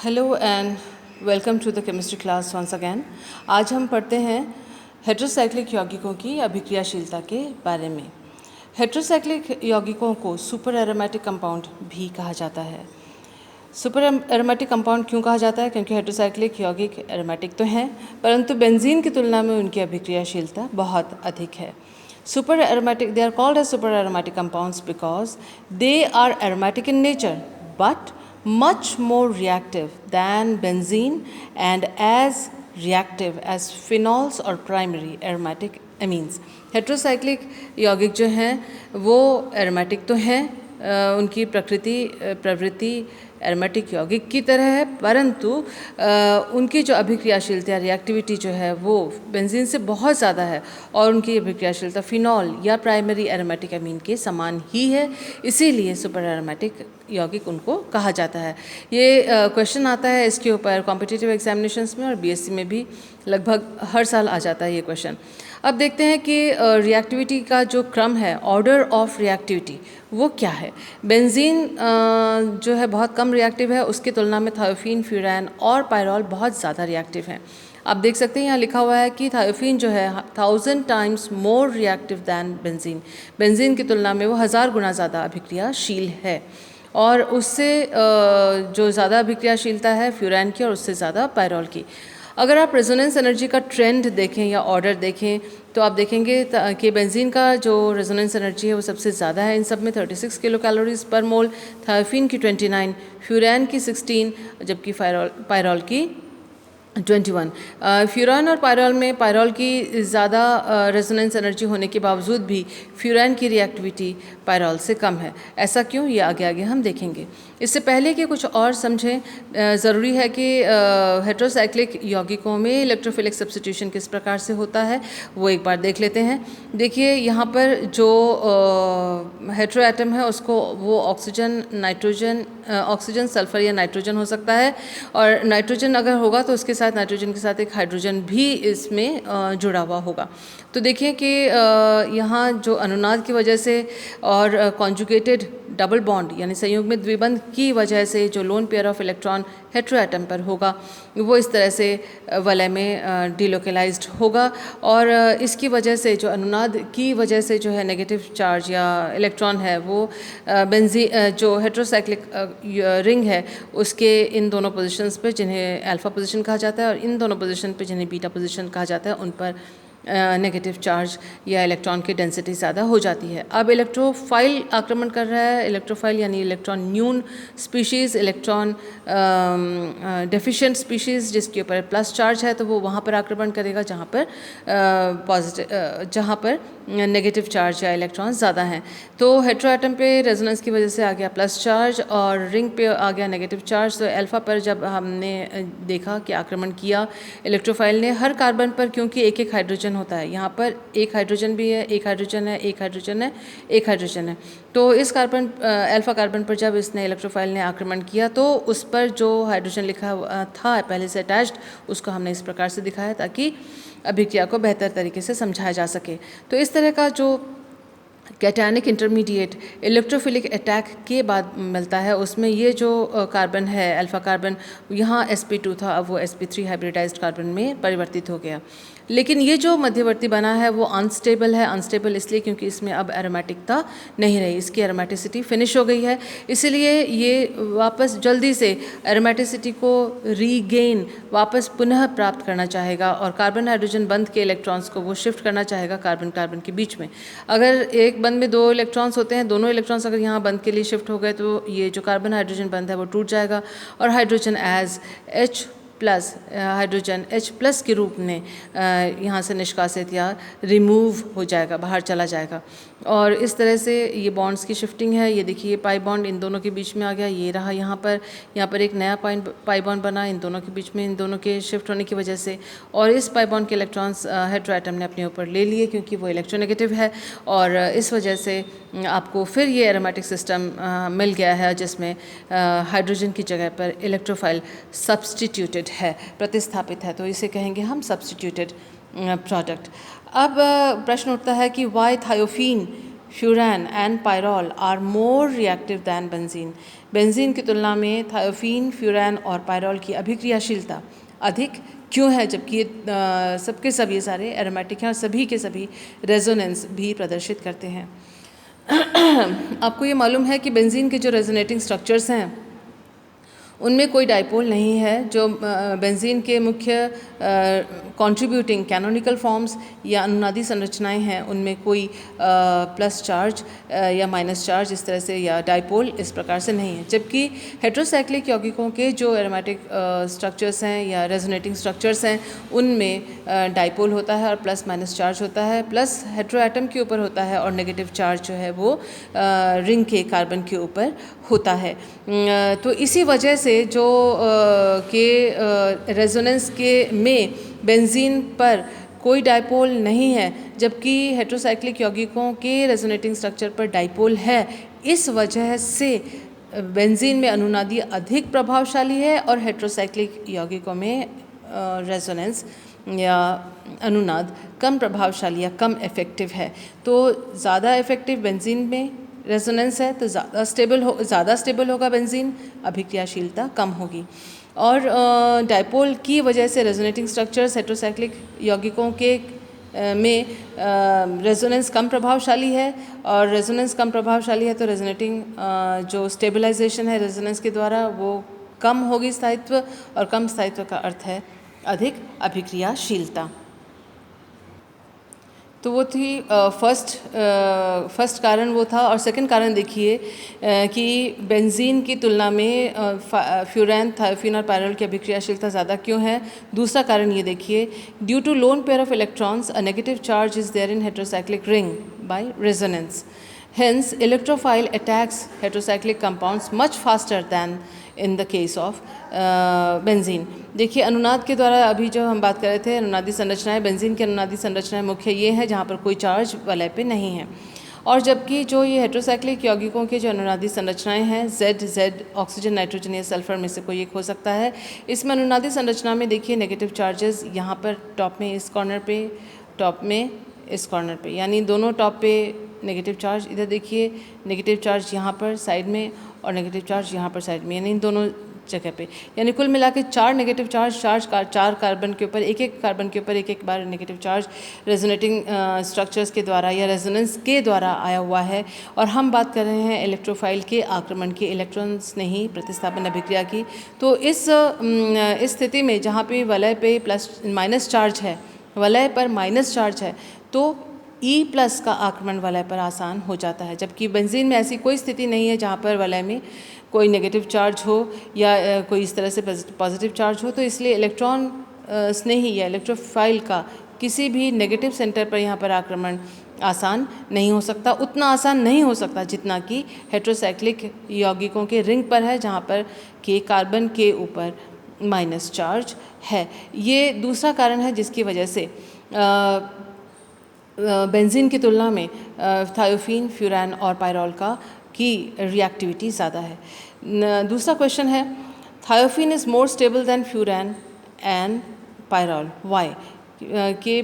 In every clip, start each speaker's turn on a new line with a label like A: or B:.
A: Hello and welcome to the chemistry class once again. आज हम पढ़ते हैं हेटेरोसाइक्लिक यौगिकों की अभिक्रियाशीलता के बारे में। हेटेरोसाइक्लिक यौगिकों को सुपर एरोमेटिक कंपाउंड भी कहा जाता है। सुपर एरोमेटिक कंपाउंड क्यों कहा जाता है? क्योंकि हेटेरोसाइक्लिक यौगिक एरोमेटिक तो हैं, परंतु बेंजीन की तुलना में उनकी अभिक्रियाशीलता बहुत अधिक है। Super aromatic, they are called as super aromatic compounds because they are aromatic in nature but much more reactive than benzene and as reactive as phenols or primary aromatic amines. Heterocyclic यौगिक जो हैं वो aromatic तो हैं, उनकी प्रवृत्ति aromatic यौगिक की तरह है, परंतु उनकी जो अभिक्रियाशीलता रिएक्टिविटी जो है वो बेंजीन से बहुत ज़्यादा है और उनकी अभिक्रियाशीलता फिनॉल या प्राइमरी एरोमेटिक अमीन के समान ही है। इसीलिए सुपर एरोमेटिक यौगिक उनको कहा जाता है। ये क्वेश्चन आता है इसके ऊपर कॉम्पिटिटिव एग्जामिनेशंस में और बीएससी में भी लगभग हर साल आ जाता है ये क्वेश्चन। अब देखते हैं कि रिएक्टिविटी का जो क्रम है, ऑर्डर ऑफ रिएक्टिविटी, वो क्या है। बेंजीन जो है बहुत कम रिएक्टिव है, उसकी तुलना में थायोफीन, फ्यूरैन और पायरॉल बहुत ज़्यादा रिएक्टिव हैं। आप देख सकते हैं यहाँ लिखा हुआ है कि थायोफीन जो है 1000 times more reactive than benzene. Benzene की तुलना में वो 1000 गुना ज़्यादा अभिक्रियाशील है और उससे जो ज़्यादा अभिक्रियाशीलता है फ्यूरैन की और उससे ज़्यादा पायरॉल की। अगर आप रेजोनेंस एनर्जी का ट्रेंड देखें या ऑर्डर देखें तो आप देखेंगे कि बेंजीन का जो रेजोनेंस एनर्जी है वो सबसे ज़्यादा है। इन सब में 36 किलो कैलोरीज पर मोल, थायोफीन की 29, फ्यूरैन की 16, जबकि पायरॉल की 21। फ्यूरैन और पायरॉल में पायरॉल की ज़्यादा रेजोनेंस एनर्जी होने के बावजूद भी फ्यूरैन की रिएक्टिविटी पायरॉल से कम है। ऐसा क्यों, ये आगे आगे हम देखेंगे। इससे पहले कि कुछ और समझें, ज़रूरी है कि हेटेरोसाइक्लिक यौगिकों में इलेक्ट्रोफिलिक सब्स्टिट्यूशन किस प्रकार से होता है वो एक बार देख लेते हैं। देखिए यहाँ पर जो हेटेरो एटम है उसको वो ऑक्सीजन, नाइट्रोजन, ऑक्सीजन, सल्फर या नाइट्रोजन हो सकता है, और नाइट्रोजन अगर होगा तो उसके साथ नाइट्रोजन के साथ एक हाइड्रोजन भी इसमें जुड़ा हुआ होगा। तो देखिए कि यहाँ जो अनुनाद की वजह से और कॉन्जुगेटेड डबल बॉन्ड यानी संयुग्मित द्विबंध की वजह से जो loan pair of electron hetero atom पर होगा वो इस तरह से वलय में डिलोकलाइज्ड होगा, और इसकी वजह से जो अनुनाद की वजह से जो है नेगेटिव चार्ज या इलेक्ट्रॉन है वो जो हेटेरोसाइक्लिक रिंग है उसके इन दोनों पोजीशंस पर, जिन्हें अल्फा पोजीशन कहा जाता है, और इन दोनों पोजीशन पर जिन्हें बीटा पोजीशन कहा जाता है, उन पर नेगेटिव चार्ज या इलेक्ट्रॉन की डेंसिटी ज़्यादा हो जाती है। अब इलेक्ट्रोफाइल आक्रमण कर रहा है। इलेक्ट्रोफाइल यानी इलेक्ट्रॉन न्यून स्पीशीज़, इलेक्ट्रॉन डेफिशिएंट स्पीशीज़ जिसके ऊपर प्लस चार्ज है तो वो वहाँ पर आक्रमण करेगा जहाँ पर नेगेटिव चार्ज या इलेक्ट्रॉन ज़्यादा हैं। तो हेटेरो एटम पे रेजोनेंस की वजह से आ गया प्लस चार्ज और रिंग पे आ गया नेगेटिव चार्ज। तो अल्फा पर जब हमने देखा कि आक्रमण किया इलेक्ट्रोफाइल ने हर कार्बन पर, क्योंकि एक एक हाइड्रोजन होता है, यहाँ पर एक हाइड्रोजन भी है, एक हाइड्रोजन है, एक हाइड्रोजन है, एक हाइड्रोजन है। तो इस कार्बन अल्फा कार्बन पर जब इसने इलेक्ट्रोफाइल ने आक्रमण किया तो उस पर जो हाइड्रोजन लिखा था पहले से अटैच्ड, उसको हमने इस प्रकार से दिखाया ताकि अभिक्रिया को बेहतर तरीके से समझाया जा सके। तो इस तरह का जो कैटायनिक इंटरमीडिएट इलेक्ट्रोफिलिक अटैक के बाद मिलता है उसमें ये जो कार्बन है अल्फा कार्बन, यहाँ sp2 था, अब वो sp3 हाइब्रिडाइज्ड कार्बन में परिवर्तित हो गया। लेकिन ये जो मध्यवर्ती बना है वो अनस्टेबल है। अनस्टेबल इसलिए क्योंकि इसमें अब एरोमेटिकता नहीं रही, इसकी एरोमेटिसिटी फिनिश हो गई है, इसलिए ये वापस जल्दी से एरोमेटिसिटी को रीगेन वापस पुनः प्राप्त करना चाहेगा और कार्बन हाइड्रोजन बंध के इलेक्ट्रॉन्स को वो शिफ्ट करना चाहेगा कार्बन कार्बन के बीच में। अगर एक बंध में दो इलेक्ट्रॉन्स होते हैं, दोनों इलेक्ट्रॉन्स अगर यहाँ बंध के लिए शिफ्ट हो गए तो ये जो कार्बन हाइड्रोजन बंध है वो टूट जाएगा और hydrogen as H plus hydrogen H plus के रूप में यहाँ से निष्कासित या रिमूव हो जाएगा, बाहर चला जाएगा। और इस तरह से ये बॉन्ड्स की शिफ्टिंग है। ये देखिए पाई बॉन्ड इन दोनों के बीच में आ गया, ये रहा यहाँ पर एक नया पाई बॉन्ड बना इन दोनों के बीच में, इन दोनों के शिफ्ट होने की वजह से। और इस पाई बॉन्ड के इलेक्ट्रॉन्स हेटेरो एटम ने अपने ऊपर ले लिए क्योंकि वो इलेक्ट्रोनेगेटिव है, और इस वजह से आपको फिर ये एरोमेटिक सिस्टम मिल गया है जिसमें हाइड्रोजन की जगह पर इलेक्ट्रोफाइल सब्सटीट्यूटेड है, प्रतिस्थापित है, तो इसे कहेंगे हम सब्सटीट्यूटेड प्रोडक्ट। अब प्रश्न उठता है कि why thiophene, furan and pyrrole are more reactive than benzene. Benzene की तुलना में थायोफीन, फ्यूरान और पायरॉल की अभिक्रियाशीलता अधिक क्यों है, जबकि ये सबके सब ये सारे एरोमेटिक हैं और सभी के सभी रेजोनेंस भी प्रदर्शित करते हैं। आपको ये मालूम है कि बेंजीन के जो रेजोनेटिंग स्ट्रक्चर्स हैं उनमें कोई डाइपोल नहीं है। जो बेंजीन के मुख्य कंट्रीब्यूटिंग कैनोनिकल फॉर्म्स या अनुनादी संरचनाएं हैं उनमें कोई प्लस चार्ज या माइनस चार्ज इस तरह से या डाइपोल इस प्रकार से नहीं है, जबकि हेट्रोसाइक्लिक यौगिकों के जो एरोमेटिक स्ट्रक्चर्स हैं या रेजोनेटिंग स्ट्रक्चर्स हैं उनमें डाइपोल होता है और प्लस माइनस चार्ज होता है, प्लस हेट्रो एटम के ऊपर होता है और नेगेटिव चार्ज जो है वो रिंग के कार्बन के ऊपर होता है। तो इसी वजह से जो के रेजोनेंस के में बेंजीन पर कोई डाइपोल नहीं है, जबकि हेट्रोसाइक्लिक यौगिकों के रेजोनेटिंग स्ट्रक्चर पर डाइपोल है। इस वजह से बेंजीन में अनुनादी अधिक प्रभावशाली है और हेट्रोसाइक्लिक यौगिकों में रेजोनेंस या अनुनाद कम प्रभावशाली या कम इफ़ेक्टिव है। तो ज़्यादा इफ़ेक्टिव बेंजीन में रेजोनेंस है तो ज़्यादा स्टेबल होगा बेंजीन, अभिक्रियाशीलता कम होगी। और डाइपोल की वजह से रेजोनेटिंग स्ट्रक्चर्स हेट्रोसाइक्लिक यौगिकों के में रेजोनेंस कम प्रभावशाली है, और रेजोनेंस कम प्रभावशाली है तो रेजोनेटिंग जो स्टेबलाइजेशन है रेजोनेंस के द्वारा वो कम होगी स्थायित्व, और कम स्थायित्व का अर्थ है अधिक अभिक्रियाशीलता। तो वो थी फर्स्ट कारण वो था। और सेकंड कारण देखिए कि बेंजीन की तुलना में फ्यूरान, थायोफीन और पायरॉल की अभिक्रियाशीलता ज़्यादा क्यों है। दूसरा कारण ये देखिए, due to lone pair of electrons a negative charge is there in heterocyclic ring by resonance, hence electrophile attacks heterocyclic compounds much faster than in the case of benzene. देखिए अनुनाद के द्वारा अभी जो हम बात कर रहे थे अनुनादी संरचनाएं, बेंजीन की अनुनादी संरचनाएं मुख्य ये है जहाँ पर कोई चार्ज वलय पे नहीं है, और जबकि जो ये हेट्रोसाइक्लिक यौगिकों के जो अनुनादी संरचनाएं हैं Z ऑक्सीजन, नाइट्रोजन या सल्फर में से कोई एक हो सकता है। इसमें अनुनादी संरचना में देखिए नेगेटिव चार्जेस यहाँ पर टॉप में इस कॉर्नर पे, टॉप में इस कॉर्नर पे, यानी दोनों टॉप पे नेगेटिव चार्ज, इधर देखिए नेगेटिव चार्ज यहाँ पर साइड में और नेगेटिव चार्ज यहाँ पर साइड में, यानी इन दोनों जगह पे, यानी कुल मिला के 4 नेगेटिव चार्ज, 4 कार्बन के ऊपर एक कार्बन के ऊपर एक बार नेगेटिव चार्ज रेजोनेटिंग स्ट्रक्चर्स के द्वारा या रेजोनेंस के द्वारा आया हुआ है। और हम बात कर रहे हैं इलेक्ट्रोफाइल के आक्रमण की, इलेक्ट्रॉन्स नहीं प्रतिस्थापन अभिक्रिया की। तो इस स्थिति में जहाँ पे वलय पे प्लस माइनस चार्ज है, वलय पर माइनस चार्ज है, तो E+ का आक्रमण वलय पर आसान हो जाता है, जबकि बेंजीन में ऐसी कोई स्थिति नहीं है जहाँ पर वलय में कोई नेगेटिव चार्ज हो या कोई इस तरह से पॉजिटिव चार्ज हो। तो इसलिए इलेक्ट्रॉन स्नेही या इलेक्ट्रोफाइल का किसी भी नेगेटिव सेंटर पर यहाँ पर आक्रमण आसान नहीं हो सकता, उतना आसान नहीं हो सकता जितना कि हेट्रोसाइक्लिक यौगिकों के रिंग पर है, जहाँ पर के कार्बन के ऊपर माइनस चार्ज है। ये दूसरा कारण है जिसकी वजह से बेंजीन की तुलना में थायोफीन, फ्यूरान और पायरॉल की रिएक्टिविटी ज़्यादा है। दूसरा क्वेश्चन है, thiophene is more stable than furan and pyrrole, why? कि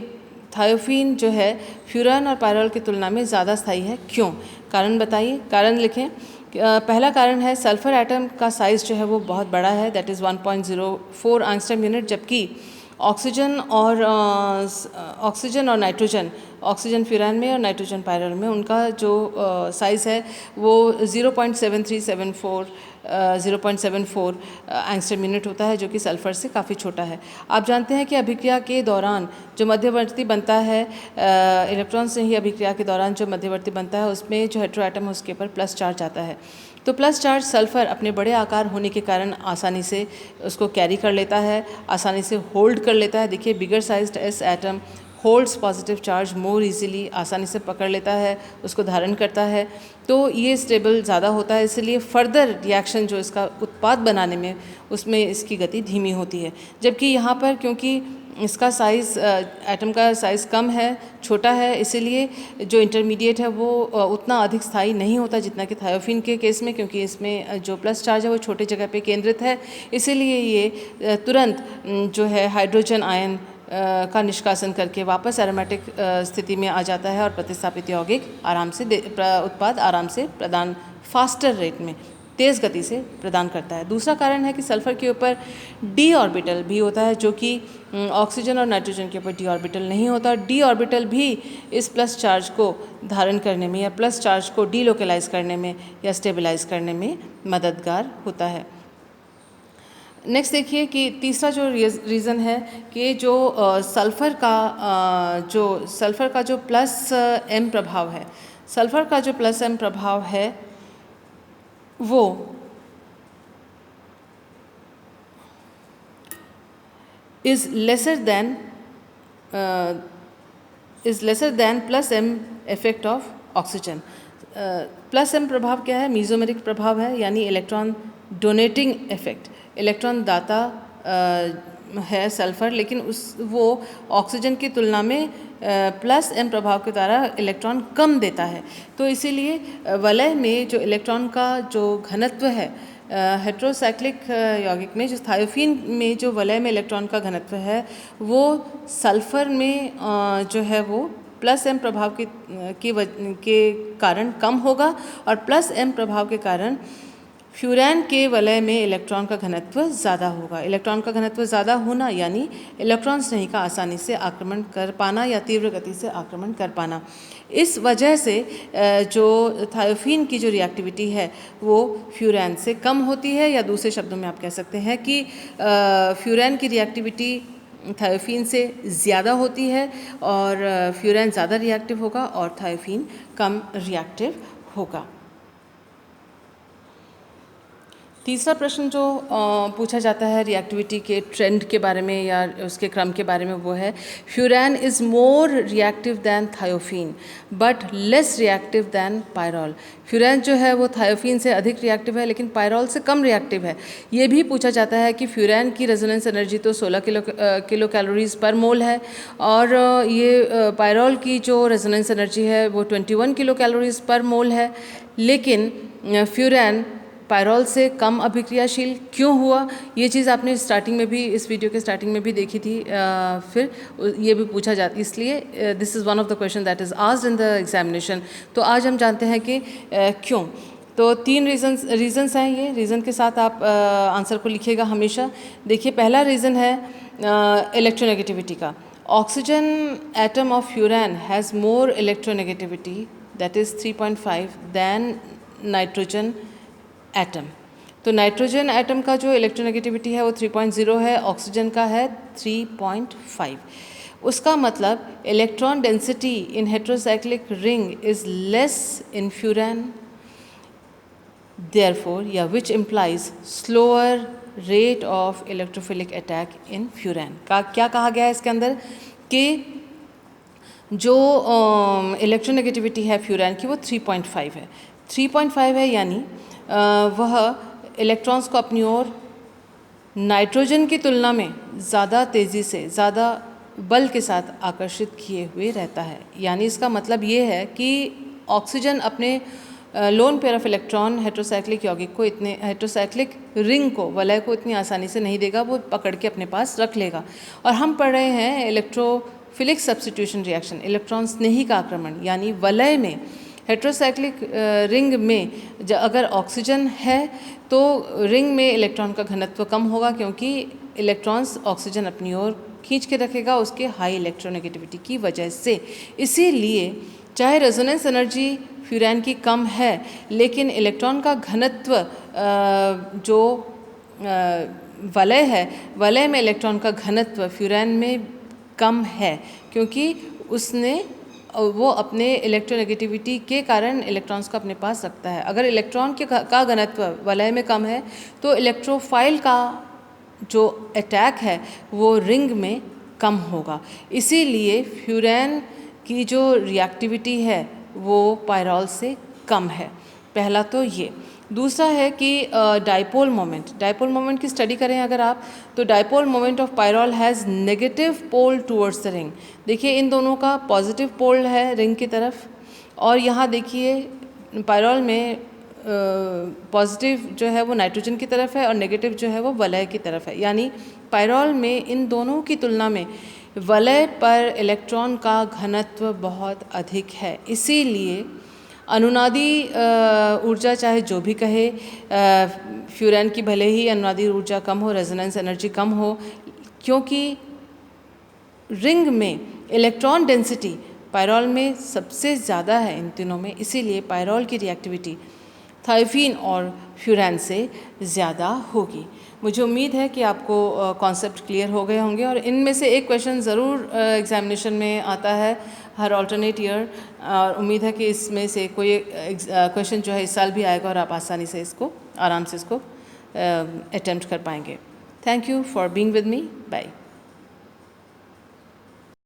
A: थायोफीन जो है फ्यूरान और पायरॉल की तुलना में ज़्यादा स्थायी है, क्यों? कारण बताइए, कारण लिखें। पहला कारण है सल्फर एटम का साइज़ जो है वो बहुत बड़ा है, दैट इज़ 1.04 एंगस्ट्रॉम यूनिट, जबकि ऑक्सीजन और नाइट्रोजन, ऑक्सीजन फ्यूरान में और नाइट्रोजन पायरॉल में उनका जो साइज़ है वो 0.74 एंगस्ट्रॉम यूनिट होता है, जो कि सल्फर से काफ़ी छोटा है। आप जानते हैं कि अभिक्रिया के दौरान जो मध्यवर्ती बनता है, इलेक्ट्रॉन से ही अभिक्रिया के दौरान जो मध्यवर्ती बनता है उसमें जो हेट्रो एटम है उसके ऊपर प्लस चार्ज आता है। तो प्लस चार्ज सल्फर अपने बड़े आकार होने के कारण आसानी से उसको कैरी कर लेता है, आसानी से होल्ड कर लेता है। देखिए bigger sized as atom holds positive charge more easily, आसानी से पकड़ लेता है, उसको धारण करता है। तो ये स्टेबल ज़्यादा होता है, इसलिए फर्दर रिएक्शन जो इसका उत्पाद बनाने में उसमें इसकी गति धीमी होती है। जबकि यहाँ पर क्योंकि इसका साइज़, एटम का साइज़ कम है, छोटा है, इसीलिए जो इंटरमीडिएट है वो उतना अधिक स्थायी नहीं होता जितना कि थायोफीन के केस में, क्योंकि इसमें जो प्लस चार्ज है वो छोटे जगह पे केंद्रित है, इसीलिए ये तुरंत जो है हाइड्रोजन आयन का निष्कासन करके वापस एरोमेटिक स्थिति में आ जाता है और प्रतिस्थापित यौगिक आराम से उत्पाद आराम से प्रदान फास्टर रेट में तेज़ गति से प्रदान करता है। दूसरा कारण है कि सल्फ़र के ऊपर डी ऑर्बिटल भी होता है, जो कि ऑक्सीजन और नाइट्रोजन के ऊपर डी ऑर्बिटल नहीं होता। डी ऑर्बिटल भी इस प्लस चार्ज को धारण करने में या प्लस चार्ज को डीलोकलाइज करने में या स्टेबलाइज करने में मददगार होता है। नेक्स्ट देखिए कि तीसरा जो रीज़न है कि जो सल्फ़र का जो प्लस एम प्रभाव है, सल्फ़र का जो प्लस एम प्रभाव है वो is lesser than plus M effect of oxygen. Plus M प्रभाव क्या है? मीज़ोमेरिक प्रभाव है, यानी इलेक्ट्रॉन डोनेटिंग इफेक्ट। इलेक्ट्रॉन दाता है सल्फ़र, लेकिन वो ऑक्सीजन की तुलना में प्लस एम प्रभाव के द्वारा इलेक्ट्रॉन कम देता है। तो इसीलिए वलय में जो इलेक्ट्रॉन का जो घनत्व है हेट्रोसाइक्लिक यौगिक में, जो थायोफीन में जो वलय में इलेक्ट्रॉन का घनत्व है, वो सल्फ़र में जो है वो प्लस एम प्रभाव के कारण कम होगा, और प्लस एम प्रभाव के कारण फ्यूरैन के वलय में इलेक्ट्रॉन का घनत्व ज़्यादा होगा। इलेक्ट्रॉन का घनत्व ज़्यादा होना यानी इलेक्ट्रॉन स्नेही का आसानी से आक्रमण कर पाना या तीव्र गति से आक्रमण कर पाना। इस वजह से जो थायोफीन की जो रिएक्टिविटी है वो फ्यूरैन से कम होती है, या दूसरे शब्दों में आप कह सकते हैं कि फ्यूरैन की रिएक्टिविटी थायोफीन से ज़्यादा होती है, और फ्यूरैन ज़्यादा रिएक्टिव होगा और थायोफीन कम रिएक्टिव होगा। तीसरा प्रश्न जो पूछा जाता है रिएक्टिविटी के ट्रेंड के बारे में या उसके क्रम के बारे में, वो है furan is more reactive than thiophene but less reactive than pyrrole. Furan जो है वो थायोफीन से अधिक रिएक्टिव है, लेकिन पायरॉल से कम रिएक्टिव है। ये भी पूछा जाता है कि फ्यूरैन की रेजोनेंस एनर्जी तो 16 किलो कैलोरीज पर मोल है, और ये पायरॉल की जो रेजोनेंस एनर्जी है वो 21 किलो कैलोरीज पर मोल है। लेकिन फ्यूरैन पायरॉल से कम अभिक्रियाशील क्यों हुआ? ये चीज़ आपने स्टार्टिंग में भी, इस वीडियो के स्टार्टिंग में भी देखी थी। फिर ये भी पूछा जाता, इसलिए this is one of the question that is asked in the examination. तो आज हम जानते हैं कि क्यों। तो 3 रीज़न्स हैं। ये रीज़न के साथ आप आंसर को लिखिएगा हमेशा। देखिए, पहला रीज़न है इलेक्ट्रोनेगेटिविटी का। Oxygen atom of furan has more electronegativity, that is 3.5 than nitrogen atom. तो नाइट्रोजन एटम का जो इलेक्ट्रोनेगेटिविटी है वो 3.0 है, ऑक्सीजन का है 3.5। उसका मतलब electron density in heterocyclic ring is less in furan, therefore, या which implies slower rate of electrophilic attack in furan. का क्या कहा गया है इसके अंदर कि जो इलेक्ट्रोनेगेटिविटी है फ्यूरैन की वो 3.5 है। 3.5 है यानी वह इलेक्ट्रॉन्स को अपनी ओर नाइट्रोजन की तुलना में ज़्यादा तेज़ी से, ज़्यादा बल के साथ आकर्षित किए हुए रहता है। यानी इसका मतलब ये है कि ऑक्सीजन अपने loan pair of electron heterocyclic यौगिक को, इतने हेट्रोसाइक्लिक रिंग को, वलय को इतनी आसानी से नहीं देगा, वो पकड़ के अपने पास रख लेगा। और हम पढ़ रहे हैं इलेक्ट्रोफिलिक सब्स्टिट्यूशन रिएक्शन, इलेक्ट्रॉन स्नेही का आक्रमण, यानी वलय में हेट्रोसाइक्लिक रिंग में अगर ऑक्सीजन है तो रिंग में इलेक्ट्रॉन का घनत्व कम होगा, क्योंकि इलेक्ट्रॉन्स ऑक्सीजन अपनी ओर खींच के रखेगा उसके हाई इलेक्ट्रोनेगेटिविटी की वजह से। इसीलिए चाहे रेजोनेंस एनर्जी फ्यूरैन की कम है, लेकिन इलेक्ट्रॉन का घनत्व जो वलय है, वलय में इलेक्ट्रॉन का घनत्व फ्यूरैन में कम है, क्योंकि वो अपने इलेक्ट्रोनेगेटिविटी के कारण इलेक्ट्रॉन्स को अपने पास रखता है। अगर इलेक्ट्रॉन का घनत्व वलय में कम है तो इलेक्ट्रोफाइल का जो अटैक है वो रिंग में कम होगा। इसीलिए फ्यूरैन की जो रिएक्टिविटी है वो पायरॉल से कम है। पहला तो ये। दूसरा है कि डाइपोल मोमेंट की स्टडी करें अगर आप, तो dipole moment of pyrrole has negative pole towards the ring. देखिए, इन दोनों का पॉजिटिव पोल है रिंग की तरफ, और यहाँ देखिए पायरॉल में पॉजिटिव जो है वो नाइट्रोजन की तरफ है और नेगेटिव जो है वो वलय की तरफ है। यानी पायरॉल में इन दोनों की तुलना में वलय पर इलेक्ट्रॉन का घनत्व बहुत अधिक है। इसीलिए अनुनादी ऊर्जा चाहे जो भी कहे, फ्यूरैन की भले ही अनुनादी ऊर्जा कम हो, रेजोनेंस एनर्जी कम हो, क्योंकि रिंग में इलेक्ट्रॉन डेंसिटी पायरॉल में सबसे ज़्यादा है इन तीनों में, इसीलिए पायरॉल की रिएक्टिविटी थायोफीन और फ्यूरैन से ज़्यादा होगी। मुझे उम्मीद है कि आपको कॉन्सेप्ट क्लियर हो गए होंगे, और इनमें से एक क्वेश्चन ज़रूर एग्जामिनेशन में आता है हर ऑल्टरनेट ईयर, और उम्मीद है कि इसमें से कोई क्वेश्चन जो है इस साल भी आएगा और आप आसानी से इसको, आराम से इसको अटेम्प्ट कर पाएंगे। Thank you for being with me. Bye.